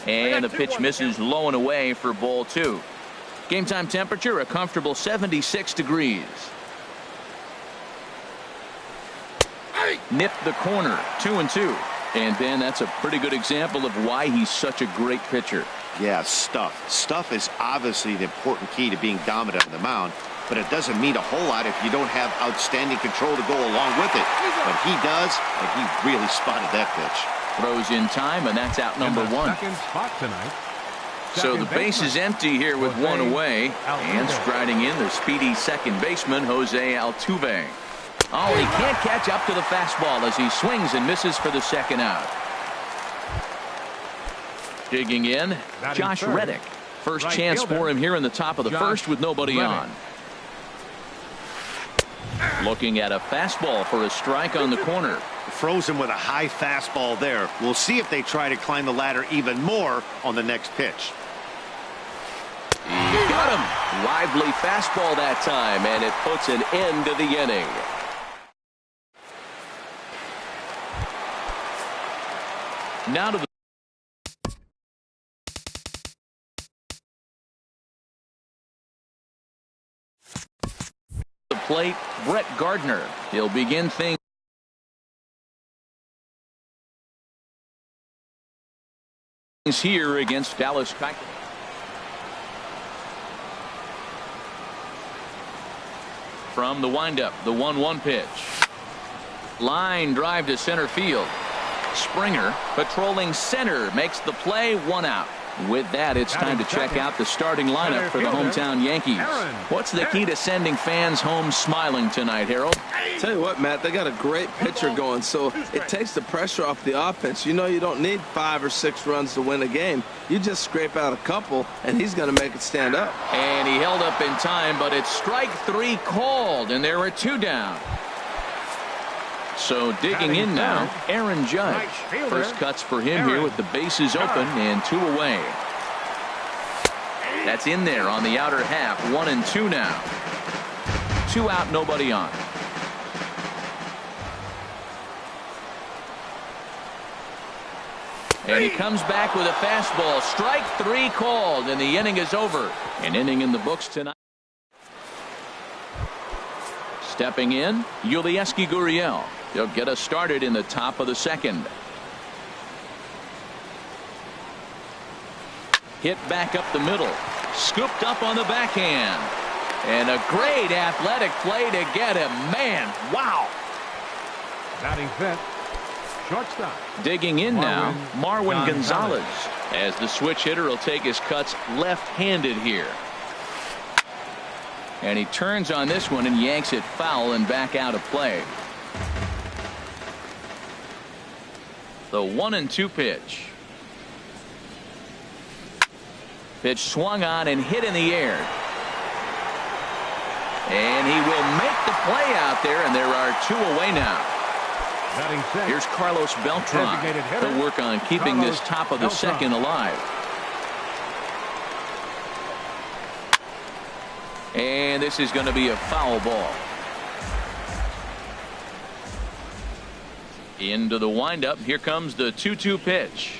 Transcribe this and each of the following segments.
And the pitch misses low and away for ball 2. Game time temperature a comfortable 76 degrees. Nipped the corner, 2-2. And Ben, that's a pretty good example of why he's such a great pitcher. Yeah, stuff is obviously the important key to being dominant on the mound, but it doesn't mean a whole lot if you don't have outstanding control to go along with it. But he does, and he really spotted that pitch. Throws in time, and that's out number 1. Second spot tonight. So the base is empty here with one away, and striding in the speedy second baseman Jose Altuve. Oh, he can't catch up to the fastball as he swings and misses for the second out. Digging in, Josh Reddick. First chance for him here in the top of the first with nobody on. Looking at a fastball for a strike on the corner. Froze him with a high fastball there. We'll see if they try to climb the ladder even more on the next pitch. He got him. Lively fastball that time, and it puts an end to the inning. Now to the plate, Brett Gardner. He'll begin things here against Dallas Keuchel. From the windup, the 1-1 pitch. Line drive to center field. Springer patrolling center makes the play, 1 out. With that, it's time to check out the starting lineup for the hometown Yankees. What's the key to sending fans home smiling tonight, Harold? Tell you what, Matt, they got a great pitcher going, so it takes the pressure off the offense. You know you don't need 5 or 6 runs to win a game. You just scrape out a couple, and he's going to make it stand up. And he held up in time, but it's strike 3 called, and there are 2 down. So digging in now, Aaron Judge. First cuts for him here with the bases open and 2 away. That's in there on the outer half, 1-2 now. 2 out, nobody on. And he comes back with a fastball. Strike 3 called, and the inning is over. An inning in the books tonight. Stepping in, Yulieski Gurriel. He'll get us started in the top of the second. Hit back up the middle. Scooped up on the backhand. And a great athletic play to get him. Man, wow. Batting fifth, shortstop. Digging in now, Marwin Gonzalez. As the switch hitter will take his cuts left-handed here. And he turns on this one and yanks it foul and back out of play. The 1-2 pitch. Pitch swung on and hit in the air. And he will make the play out there, and there are 2 away now. Here's Carlos Beltran. He'll work on keeping this top of the second alive. And this is going to be a foul ball. Into the windup. Here comes the 2-2 pitch.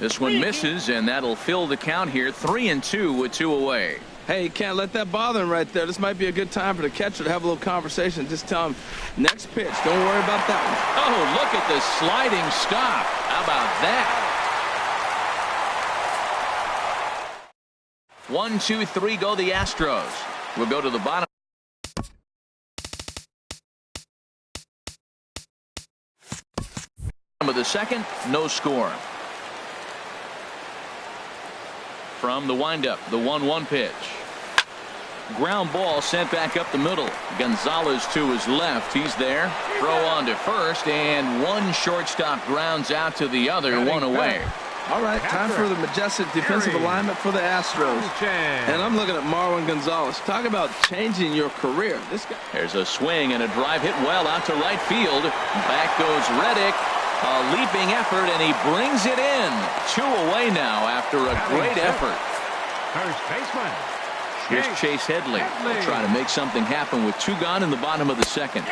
This one misses, and that'll fill the count here. 3-2 with 2 away. Hey, you can't let that bother him right there. This might be a good time for the catcher to have a little conversation. Just tell him, next pitch. Don't worry about that one. Oh, look at the sliding stop. How about that? 1, 2, 3 go the Astros. We'll go to the bottom of the second. No score. From the windup, the 1-1 pitch. Ground ball sent back up the middle. Gonzalez to his left. He's there. Throw on to first, and one shortstop grounds out to the other, 1 away. All right, time for the majestic defensive alignment for the Astros. And I'm looking at Marwin Gonzalez. Talk about changing your career. This guy. There's a swing and a drive hit well out to right field. Back goes Reddick. A leaping effort, and he brings it in. 2 away now after a great effort. First baseman. Here's Chase Headley. He'll try to make something happen with 2 gone in the bottom of the second.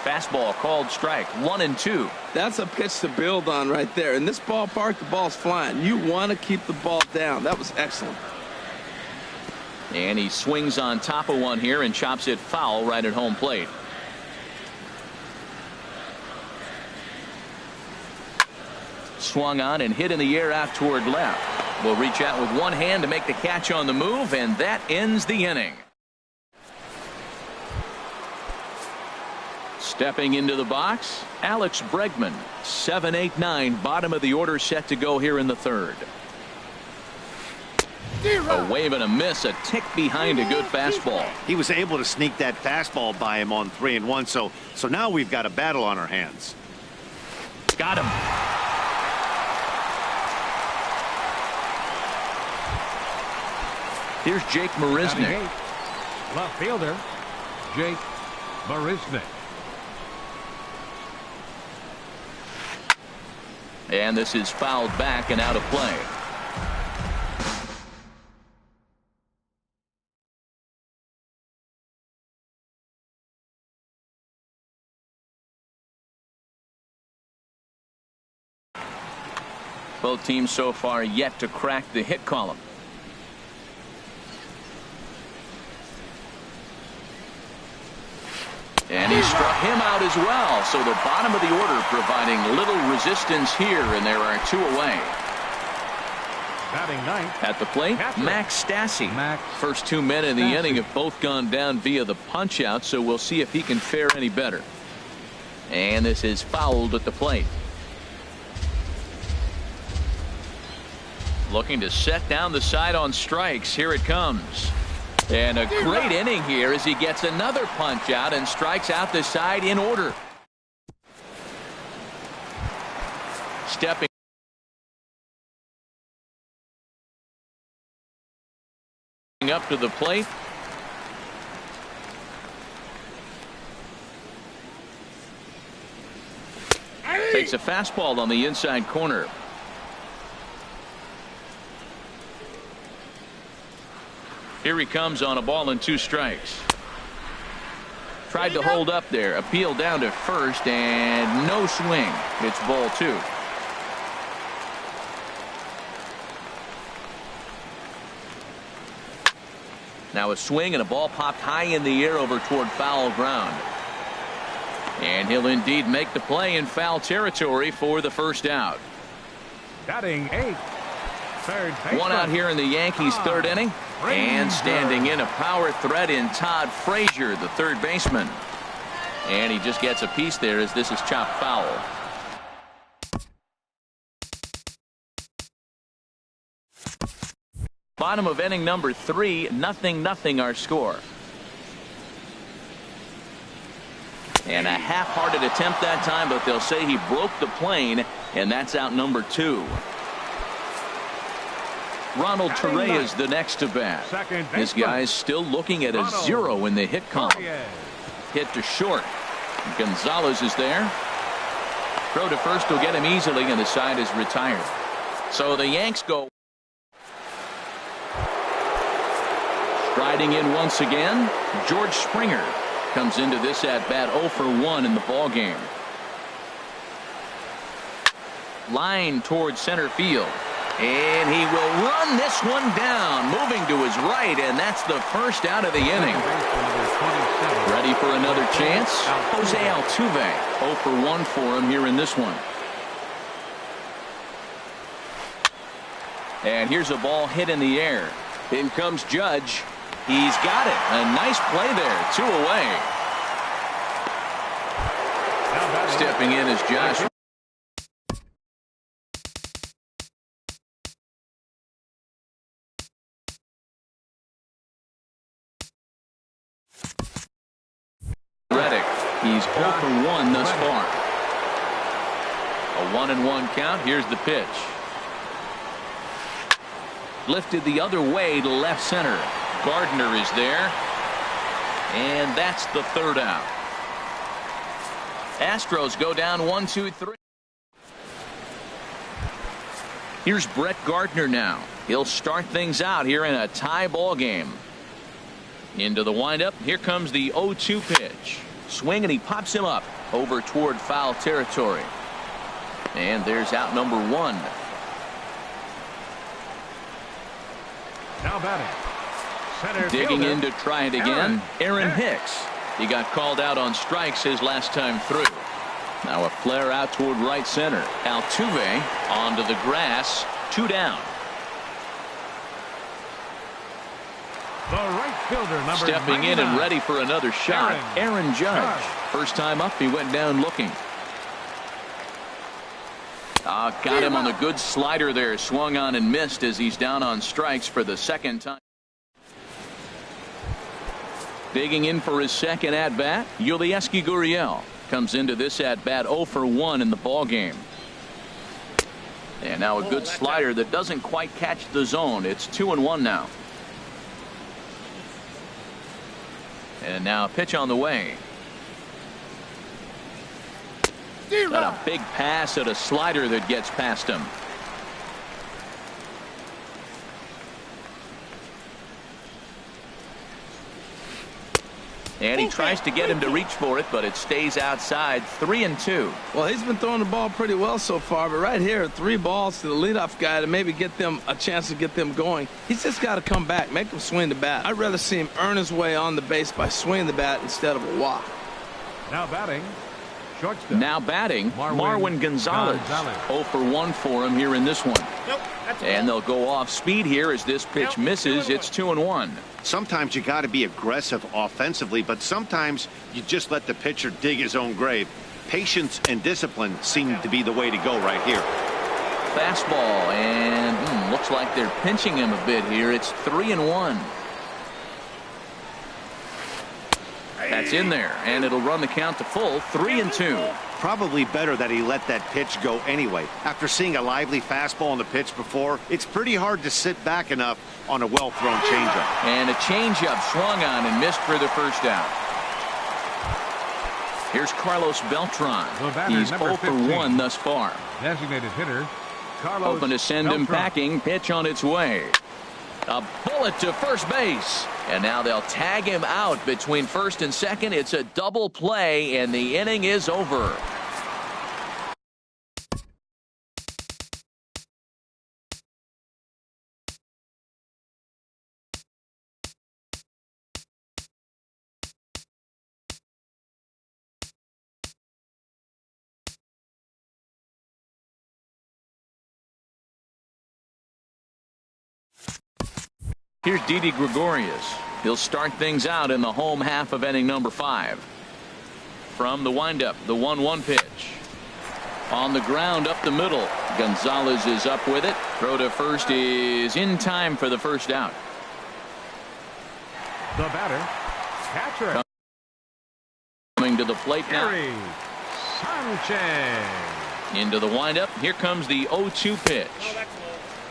Fastball called strike. 1-2. That's a pitch to build on right there. In this ballpark, the ball's flying. You want to keep the ball down. That was excellent. And he swings on top of one here and chops it foul right at home plate. Swung on and hit in the air out toward left. Will reach out with one hand to make the catch on the move, and that ends the inning. Stepping into the box, Alex Bregman. 7-8-9, bottom of the order, set to go here in the third. A wave and a miss, a tick behind a good fastball. He was able to sneak that fastball by him on 3-1, so now we've got a battle on our hands. Got him. Here's Jake Marisnick. Left fielder, Jake Marisnick. And this is fouled back and out of play. Both teams so far yet to crack the hit column. And he struck him out as well. So the bottom of the order providing little resistance here, and there are two away. Batting ninth. At the plate, Max Stassi. First 2 men in the inning have both gone down via the punch out, so we'll see if he can fare any better. And this is fouled at the plate. Looking to set down the side on strikes. Here it comes. And a great inning here as he gets another punch out and strikes out the side in order. Stepping up to the plate. Takes a fastball on the inside corner. Here he comes on a ball and 2 strikes. Tried to hold up there. Appeal down to first and no swing. It's ball 2. Now a swing and a ball popped high in the air over toward foul ground. And he'll indeed make the play in foul territory for the first out. Batting 8th. Third baseman. One out here in the Yankees' third inning. And standing in a power threat in Todd Frazier, the third baseman. And he just gets a piece there as this is chopped foul. Bottom of inning number 3, 0-0 our score. And a half-hearted attempt that time, but they'll say he broke the plane, and that's out number 2. Ronald Torrey is the next to bat. This guy's still looking at a 0 in the hit column. Hit to short. Gonzalez is there. Throw to first will get him easily, and the side is retired. So the Yanks go. Striding in once again, George Springer comes into this at bat 0 for 1 in the ball game. Line towards center field. And he will run this one down, moving to his right, and that's the first out of the inning. Ready for another chance? Jose Altuve, 0 for 1 for him here in this one. And here's a ball hit in the air. In comes Judge. He's got it. A nice play there. 2 away. Stepping in is Josh. He's 0 for 1 thus far. A 1-1 count. Here's the pitch. Lifted the other way to left center. Gardner is there. And that's the third out. Astros go down 1-2-3. Here's Brett Gardner now. He'll start things out here in a tie ball game. Into the windup. Here comes the 0-2 pitch. swing, and he pops him up over toward foul territory. And there's out number 1. Now batting. Center Digging fielder, in to try it again, Aaron Hicks. He got called out on strikes his last time through. Now a flare out toward right center. Altuve onto the grass. 2 down. The right fielder, number Stepping in 99. and ready for another shot, Aaron Judge. First time up, he went down looking. Got him on the good slider there. Swung on and missed as he's down on strikes for the second time. Digging in for his second at-bat, Yulieski Gurriel comes into this at-bat 0 for 1 in the ballgame. And now a good slider that doesn't quite catch the zone. It's 2-1 now. And now a pitch on the way. Got a big pass at a slider that gets past him. And he tries to get him to reach for it, but it stays outside. 3-2. Well, he's been throwing the ball pretty well so far, but right here, 3 balls to the leadoff guy to maybe get them a chance to get them going. He's just got to come back, make him swing the bat. I'd rather see him earn his way on the base by swinging the bat instead of a walk. Now batting. Shortstop. Now batting, Marwin Gonzalez. 0 for 1 for him here in this one. And they'll go off speed here as this pitch misses. It's 2-1. Sometimes you got to be aggressive offensively, but sometimes you just let the pitcher dig his own grave. Patience and discipline seem to be the way to go right here. Fastball, and looks like they're pinching him a bit here. It's 3-1. That's in there, and it'll run the count to full. 3-2. Probably better that he let that pitch go anyway. After seeing a lively fastball on the pitch before, it's pretty hard to sit back enough on a well-thrown changeup. And a changeup swung on and missed for the first out. Here's Carlos Beltran. He's 0 for 1 thus far. Designated hitter, Carlos Hoping to send him Beltran. packing. Pitch on its way. A bullet to first base. And now they'll tag him out between first and second. It's a double play, and the inning is over. Here's Didi Gregorius. He'll start things out in the home half of inning number 5. From the windup, the 1-1 pitch. On the ground up the middle. Gonzalez is up with it. Throw to first is in time for the first out. The batter, catcher, Coming to the plate now. Gary Sanchez. Into the windup. Here comes the 0-2 pitch.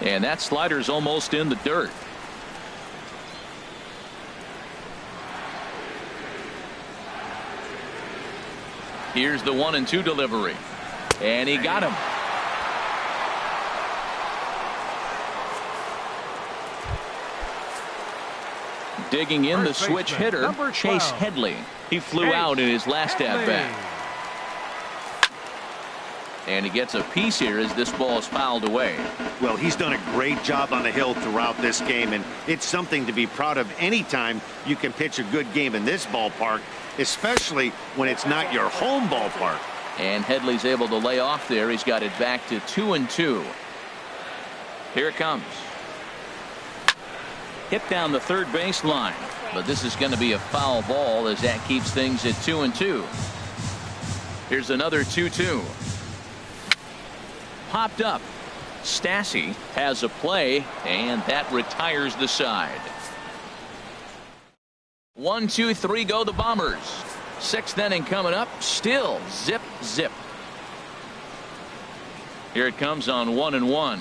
And that slider's almost in the dirt. Here's the 1-2 delivery. And he got him. Digging in, the First switch baseman, hitter, number 12. Chase Headley. He flew Chase out in his last Headley. at-bat. And he gets a piece here as this ball is fouled away. Well, he's done a great job on the hill throughout this game, and it's something to be proud of anytime you can pitch a good game in this ballpark, especially when it's not your home ballpark. And Headley's able to lay off there. He's got it back to 2-2. Here it comes. Hit down the third base line, but this is going to be a foul ball as that keeps things at 2-2. Here's another 2-2. Popped up. Stassi has a play, and that retires the side. 1, 2, 3 go the Bombers. 6th inning coming up. Still zip zip. Here it comes on 1-1.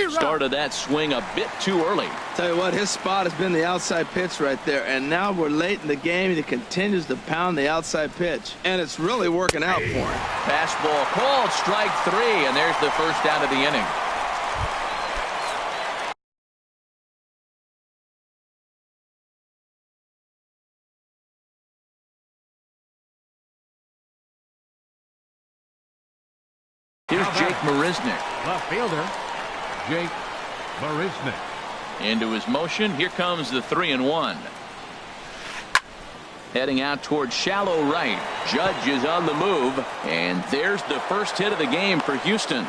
Started that swing a bit too early. Tell you what, his spot has been the outside pitch right there, and now we're late in the game and he continues to pound the outside pitch, and it's really working out for him. Fastball called, strike 3, and there's the first out of the inning. Here's Jake Marisnick. Left fielder, Jake Marisnick. Into his motion. Here comes the 3-1. Heading out towards shallow right. Judge is on the move. And there's the first hit of the game for Houston.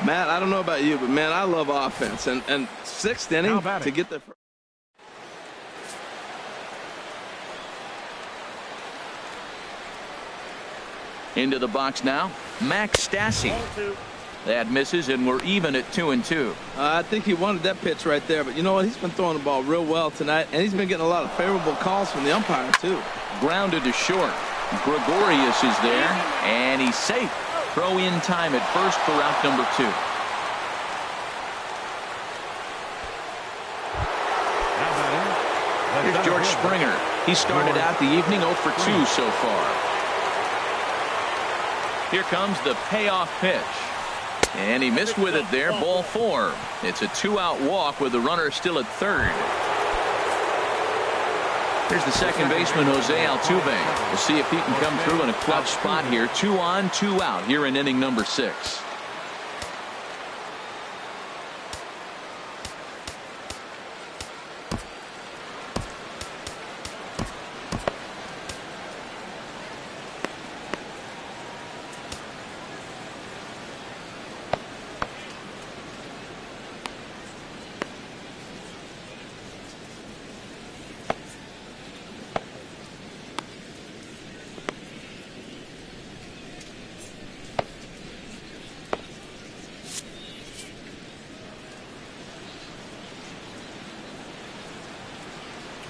Matt, I don't know about you, but, man, I love offense. And sixth inning to get the... Into the box now, Max Stassi. That misses, and we're even at 2-2. I think he wanted that pitch right there, but you know what? He's been throwing the ball real well tonight, and he's been getting a lot of favorable calls from the umpire, too. Grounded to short. Gregorius is there, and he's safe. Throw in time at first for out number 2. Here's George Springer. He started out the evening 0 for 2 so far. Here comes the payoff pitch. And he missed with it there. Ball 4. It's a 2-out walk with the runner still at third. Here's the second baseman, Jose Altuve. We'll see if he can come through in a clutch spot here. 2 on, 2 out here in inning number 6.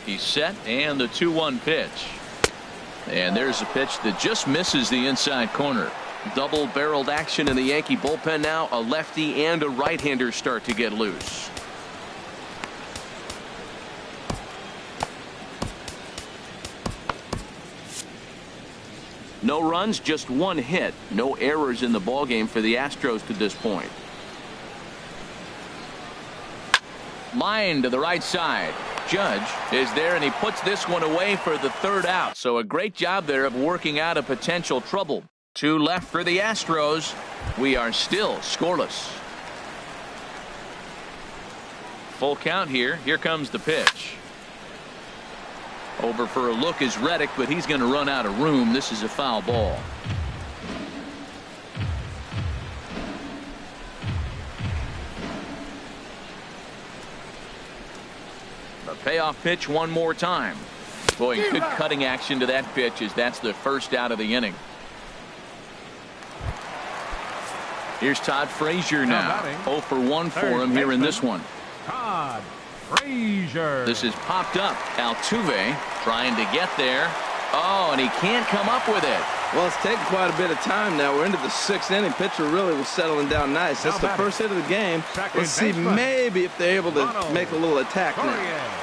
He's set, and the 2-1 pitch. And there's a pitch that just misses the inside corner. Double-barreled action in the Yankee bullpen now. A lefty and a right-hander start to get loose. No runs, just 1 hit. No errors in the ballgame for the Astros to this point. Line to the right side. Judge is there, and he puts this one away for the 3rd out. So a great job there of working out a potential trouble. 2 left for the Astros. We are still scoreless. Full count here. Here comes the pitch. Over for a look is Reddick, but he's going to run out of room. This is a foul ball. Payoff pitch one more time. Boy, good cutting action to that pitch as that's the first out of the inning. Here's Todd Frazier now. 0 for 1 for him here in this one. Todd Frazier. This is popped up. Altuve trying to get there. Oh, and he can't come up with it. Well, it's taken quite a bit of time now. We're into the 6th inning. Pitcher really was settling down nice. That's the first hit of the game. Let's see maybe if they're able to make a little attack now.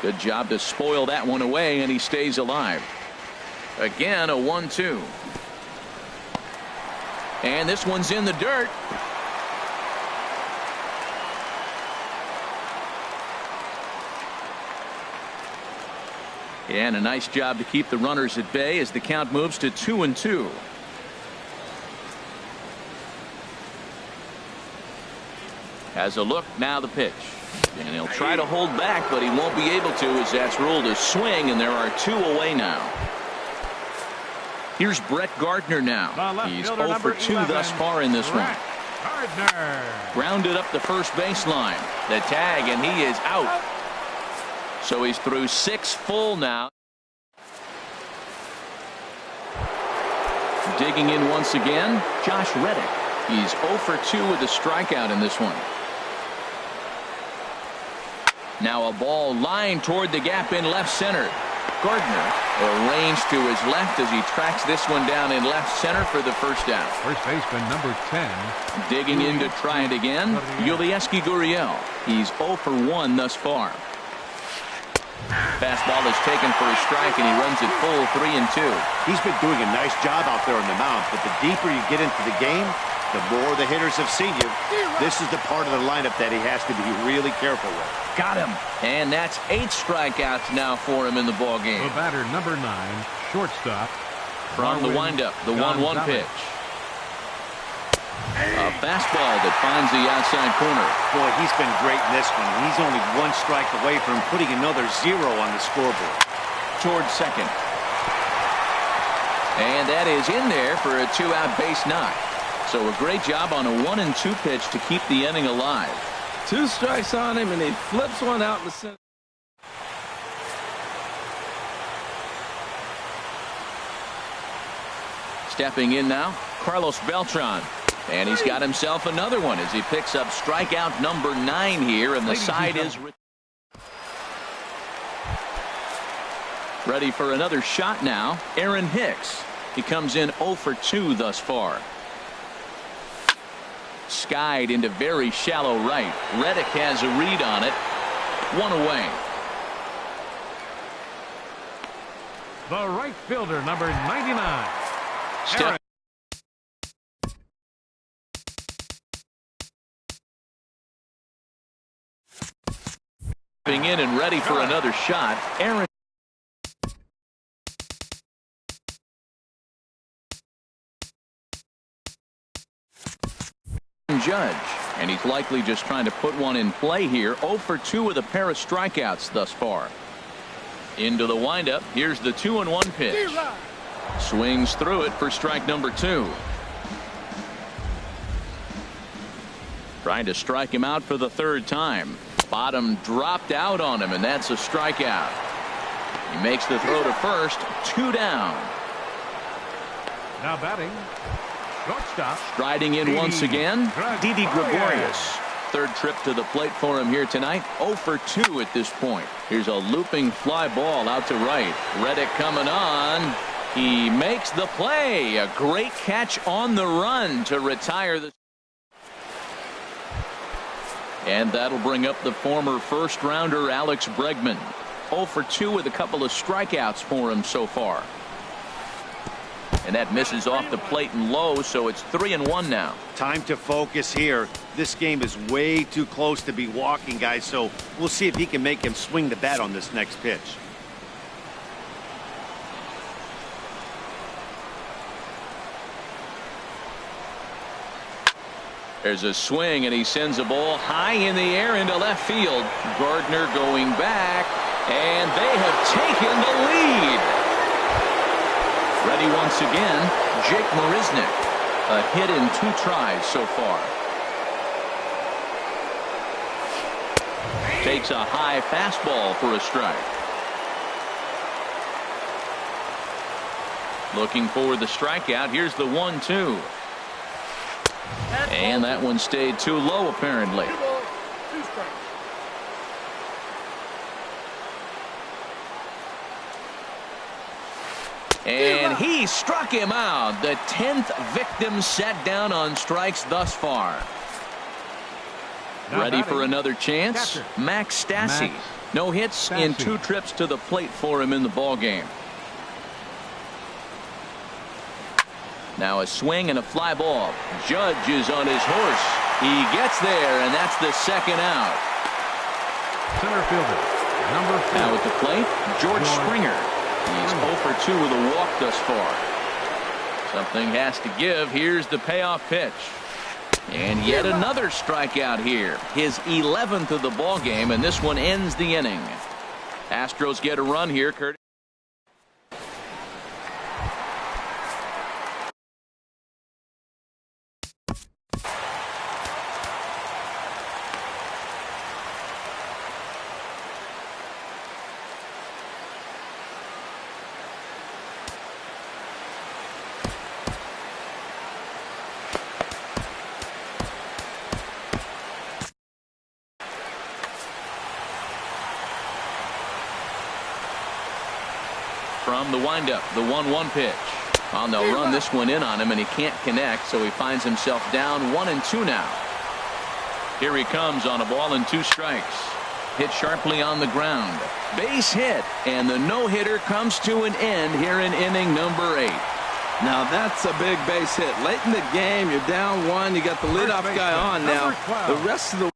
Good job to spoil that one away, and he stays alive. Again, a 1-2. And this one's in the dirt. And a nice job to keep the runners at bay as the count moves to 2-2. Has a look, now the pitch. And he'll try to hold back, but he won't be able to as that's ruled a swing, and there are 2 away now. Here's Brett Gardner now. He's 0 for 2 thus far in this one. Grounded up the first baseline. The tag, and he is out. So he's through 6 full now. Digging in once again, Josh Reddick. He's 0 for 2 with a strikeout in this one. Now a ball lined toward the gap in left center. Gardner arranged to his left as he tracks this one down in left center for the first out. First baseman number 10. Digging in to try it again, Yulieski Gurriel. He's 0 for 1 thus far. Fastball is taken for a strike, and he runs it full 3-2. He's been doing a nice job out there on the mound, but the deeper you get into the game, the more the hitters have seen you. This is the part of the lineup that he has to be really careful with. Got him. And that's 8 strikeouts now for him in the ball game. The batter number 9, shortstop, From the windup, the 1-1 pitch. A fastball that finds the outside corner. Boy, he's been great in this one. He's only one strike away from putting another 0 on the scoreboard. Towards second. And that is in there for a 2-out base knock. So a great job on a 1-2 pitch to keep the inning alive. 2 strikes on him, and he flips one out in the center. Stepping in now, Carlos Beltran. And he's got himself another one as he picks up strikeout number 9 here, and the side is ready for another shot now. Aaron Hicks. He comes in 0 for 2 thus far. Skied into very shallow right. Reddick has a read on it. 1 away. The right fielder, number 99. Step. In and ready for another shot. Aaron Judge, and he's likely just trying to put one in play here. 0 for 2 with a pair of strikeouts thus far. Into the windup. Here's the 2-1 pitch. Swings through it for strike number 2. Trying to strike him out for the 3rd time. Bottom dropped out on him, and that's a strikeout. He makes the throw to first. 2 down. Now batting, shortstop. Striding in once again, Didi Gregorius. 3rd trip to the plate for him here tonight. 0 for 2 at this point. Here's a looping fly ball out to right. Reddick coming on. He makes the play. A great catch on the run to retire the. And that'll bring up the former first-rounder Alex Bregman. 0 for 2 with a couple of strikeouts for him so far. And that misses off the plate and low, so it's 3-1 now. Time to focus here. This game is way too close to be walking, guys, so we'll see if he can make him swing the bat on this next pitch. There's a swing, and he sends a ball high in the air into left field. Gardner going back, and they have taken the lead. Ready once again, Jake Marisnick. A hit in 2 tries so far. Takes a high fastball for a strike. Looking for the strikeout. Here's the 1-2. And that one stayed too low, apparently. And he struck him out. The 10th victim set down on strikes thus far. Ready for another chance? Max Stassi. No hits in 2 trips to the plate for him in the ballgame. Now a swing and a fly ball. Judge is on his horse. He gets there, and that's the 2nd out. Center fielder, number 4. Now at the plate, George Springer. He's 0 for 2 with a walk thus far. Something has to give. Here's the payoff pitch. And yet another strikeout here. His 11th of the ball game, and this one ends the inning. Astros get a run here. Curtis. From the windup, the 1-1 pitch. Well, they'll run this one in on him, and he can't connect, so he finds himself down 1-2 now. Here he comes on a ball and 2 strikes. Hit sharply on the ground. Base hit, and the no-hitter comes to an end here in inning number 8. Now that's a big base hit. Late in the game, you're down 1. You got the leadoff guy on now. The rest of the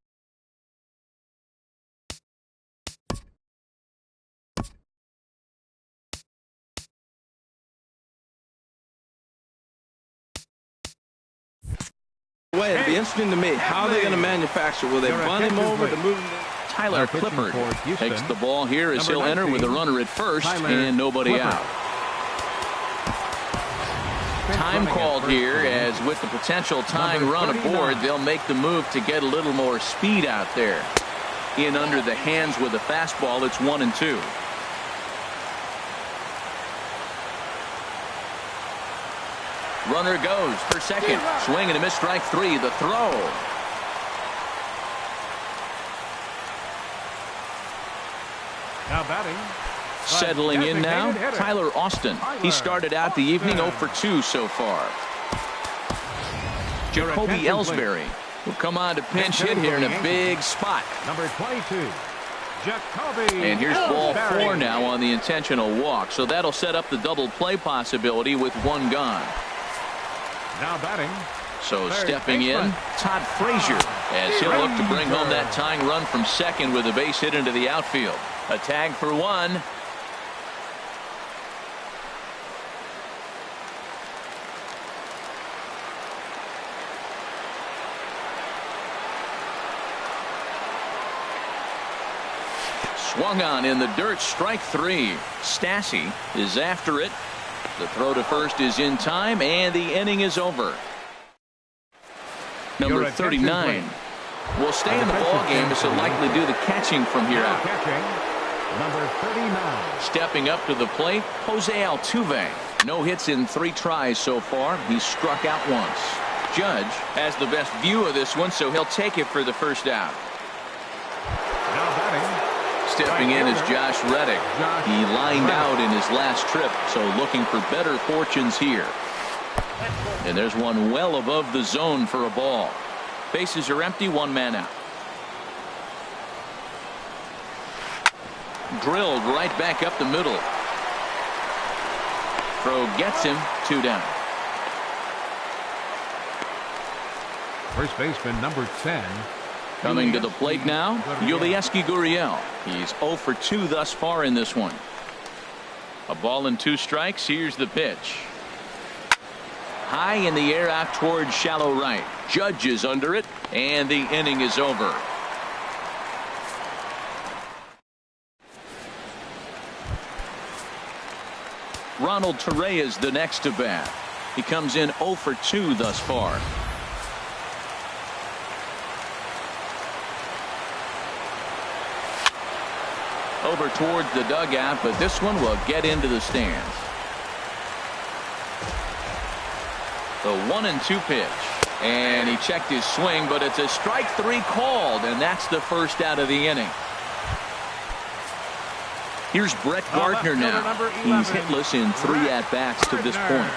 way. It'll be interesting to me. How are they going to manufacture? Will they bunt him over to move him? Tyler Clippard takes the ball here as he'll enter with a runner at first and nobody out. Time called here, as with the potential tying run aboard, they'll make the move to get a little more speed out there. In under the hands with a fastball, it's 1-2. Runner goes for second. Swing and a miss, strike three. The throw. Now batting. Settling in now, Tyler Austin. He started out the evening 0 for 2 so far. Jacoby Ellsbury will come on to pinch hit here in a big spot. Number 22, Jacoby. And here's ball 4 now on the intentional walk. So that'll set up the double play possibility with one gone. Now batting. So stepping in, Todd Frazier, as he'll look to bring home that tying run from second with a base hit into the outfield. A tag for one. Swung on in the dirt, strike three. Stassi is after it. The throw to first is in time, and the inning is over. Number 39 will stay in the ball game as he'll likely do the catching from here out. Number 39. Stepping up to the plate, Jose Altuve. No hits in 3 tries so far. He's struck out once. Judge has the best view of this one, so he'll take it for the first out. Now batting. Stepping in is Josh Reddick. He lined out in his last trip, so looking for better fortunes here. And there's one well above the zone for a ball. Bases are empty, one man out. Drilled right back up the middle. Throw gets him, 2 down. First baseman number 10. Coming to the plate now, Yulieski Gurriel. He's 0 for 2 thus far in this one. A ball and 2 strikes. Here's the pitch. High in the air out towards shallow right. Judge is under it, and the inning is over. Ronald Torreyes the next to bat. He comes in 0 for 2 thus far. Over towards the dugout, but this one will get into the stands. The 1-2 pitch, and he checked his swing, but it's a strike 3 called, and that's the first out of the inning. Here's Brett Gardner now. He's hitless in 3 at-bats to this point.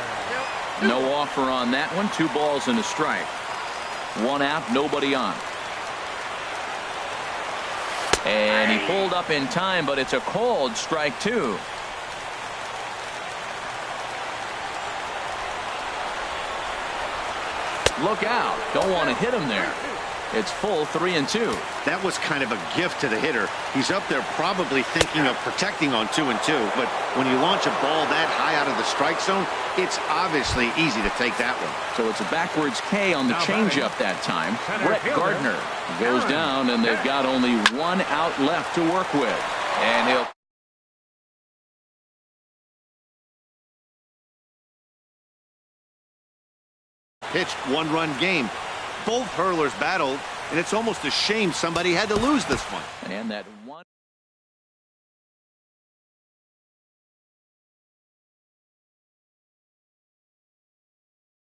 No offer on that one. 2 balls and a strike. 1 out, nobody on. And he pulled up in time, but it's a called strike 2. Look out. Don't want to hit him there. It's full 3-2. That was kind of a gift to the hitter. He's up there probably thinking of protecting on 2-2. But when you launch a ball that high out of the strike zone, it's obviously easy to take that one. So it's a backwards K on the changeup that time. Brett Gardner goes down, and they've got only 1 out left to work with. And he'll pitched 1-run game. Both hurlers battled, and it's almost a shame somebody had to lose this one. And that one